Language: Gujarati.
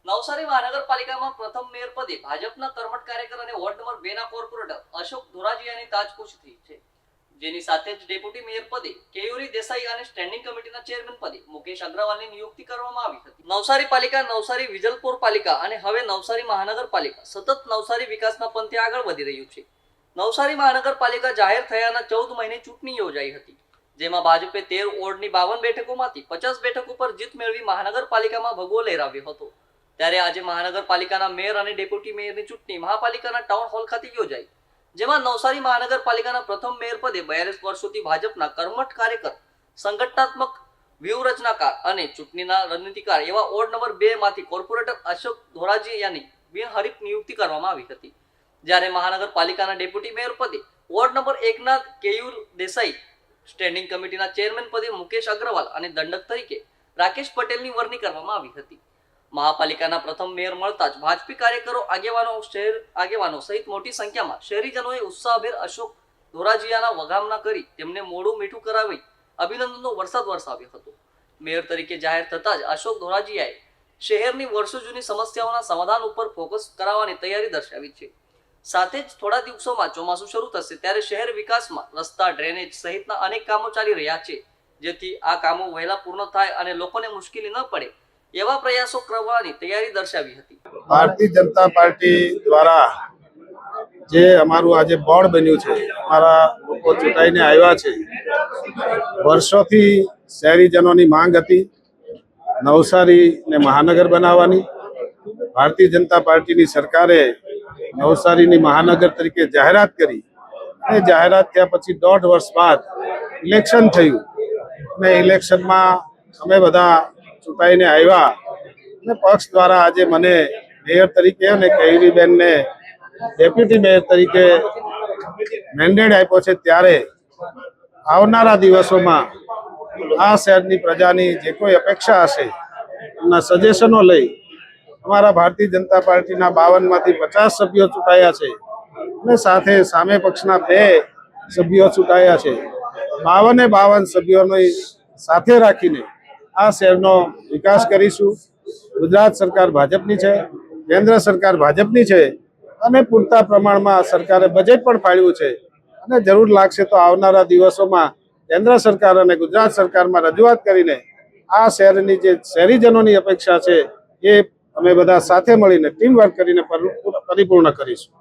નવસારી મહાનગરપાલિકામાં પ્રથમ મેયર પદે ભાજપના કર્મઠ કાર્યકર અને વોર્ડ નંબર 2 ના કોર્પોરેટર અશોક ધોરાજીયાની તાજપોશ થઈ છે, જેની સાથે જ ડેપ્યુટી મેયર પદે કેયુરી દેસાઈ અને સ્ટેન્ડિંગ કમિટીના ચેરમેન પદે મુકેશ અગ્રવાલની નિયુક્તિ કરવામાં આવી હતી. નવસારી પાલિકા, નવસારી વિજલપોર પાલિકા અને હવે નવસારી મહાનગરપાલિકા સતત નવસારી વિકાસના પંથે આગળ વધી રહ્યું છે. નવસારી મહાનગરપાલિકા જાહેર થયાના 14 મહિને ચૂંટણી યોજાઈ હતી, જેમાં ભાજપે 13 વોર્ડની 52 બેઠકોમાંથી 50 બેઠકો પર જીત મેળવી મહાનગરપાલિકામાં ભગવો લહેરાવ્યો હતો. ત્યારે આજે મહાનગરપાલિકાના મેયર અને ડેપ્યુટી મેયરની ચૂંટણી મહાપાલિકાના ટાઉન હોલ ખાતે યોજાઈ, જેમાં નવસારી મહાનગરપાલિકાના પ્રથમ મેયર પદે 42 વર્ષોથી ભાજપના કર્મઠ કાર્યકર, સંગઠનાત્મક વ્યૂહરચનાકાર અને ચૂંટણીના રણનીતિકાર એવા વોર્ડ નંબર 2 માંથી કોર્પોરેટર અશોક ધોરાજીયાની બિનહરીફ નિયુક્તિ કરવામાં આવી હતી. જ્યારે મહાનગરપાલિકાના ડેપ્યુટી મેયર પદે વોર્ડ નંબર 1 ના કેયુર દેસાઈ, સ્ટેન્ડિંગ કમિટીના ચેરમેન પદે મુકેશ અગ્રવાલ અને દંડક તરીકે રાકેશ પટેલની વરણી કરવામાં આવી હતી. મહાપાલિકાના પ્રથમ મેયર મળતા જ ભાજપી કાર્યકરો, શહેર આગેવાનો સહિત મોટી સંખ્યામાં શહેરીજનોએ ઉત્સાહભેર અશોક ધોરાજીયાના વગામણા કરી તેમને મોઢું મીઠું કરાવી અભિનંદનનો વરસાદ વરસાવ્યો હતો. મેયર તરીકે જાહેર થતા જ અશોક ધોરાજીયાએ શહેરની વર્ષો જૂની સમસ્યાઓના સમાધાન ઉપર ફોકસ કરાવવાની તૈયારી દર્શાવી છે. સાથે જ થોડા દિવસોમાં ચોમાસું શરૂ થશે ત્યારે શહેર વિકાસમાં રસ્તા, ડ્રેનેજ સહિતના અનેક કામો ચાલી રહ્યા છે, જેથી આ કામો વહેલા પૂર્ણ થાય અને લોકોને મુશ્કેલી ન પડે એવા પ્રયાસો કરવાની તૈયારી દર્શાવી હતી. ભારતીય જનતા પાર્ટી દ્વારા જે અમારું આજે બોર્ડ બન્યું છે, અમારા લોકો ચૂંટાઈને આવ્યા છે. વર્ષોથી શહેરીજનોની માંગ હતી નવસારીને મહાનગર બનાવવાની. ભારતીય જનતા પાર્ટીની સરકારે નવસારીની મહાનગર તરીકે જાહેરાત કરી અને જાહેરાત થયા પછી 1.5 વર્ષ બાદ ઇલેક્શન થયું અને ઇલેક્શનમાં અમે બધા ચૂંટાઈને આવ્યા અને પક્ષ દ્વારા આજે મને મેયર તરીકે અને કેયુરીબેનને ડેપ્યુટી મેયર તરીકે મેન્ડેટ આપ્યો છે. ત્યારે આવનારા દિવસોમાં આ શહેરની પ્રજાની જે કોઈ અપેક્ષા હશે એમના સજેશનો લઈ અમારા ભારતીય જનતા પાર્ટીના 52 માંથી 50 સભ્યો ચૂંટાયા છે અને સાથે સામે પક્ષના 2 સભ્યો ચૂંટાયા છે. 52 સભ્યોની સાથે રાખીને આ શહેરનો વિકાસ કરીશું. ગુજરાત સરકાર ભાજપની છે, કેન્દ્ર સરકાર ભાજપની છે અને પૂરતા પ્રમાણમાં સરકારે બજેટ પણ ફાળવ્યું છે અને જરૂર લાગશે તો આવનારા દિવસોમાં કેન્દ્ર સરકાર અને ગુજરાત સરકારમાં રજૂઆત કરીને આ શહેરની જે શહેરીજનોની અપેક્ષા છે એ અમે બધા સાથે મળીને ટીમ વર્ક કરીને પરિપૂર્ણ કરીશું.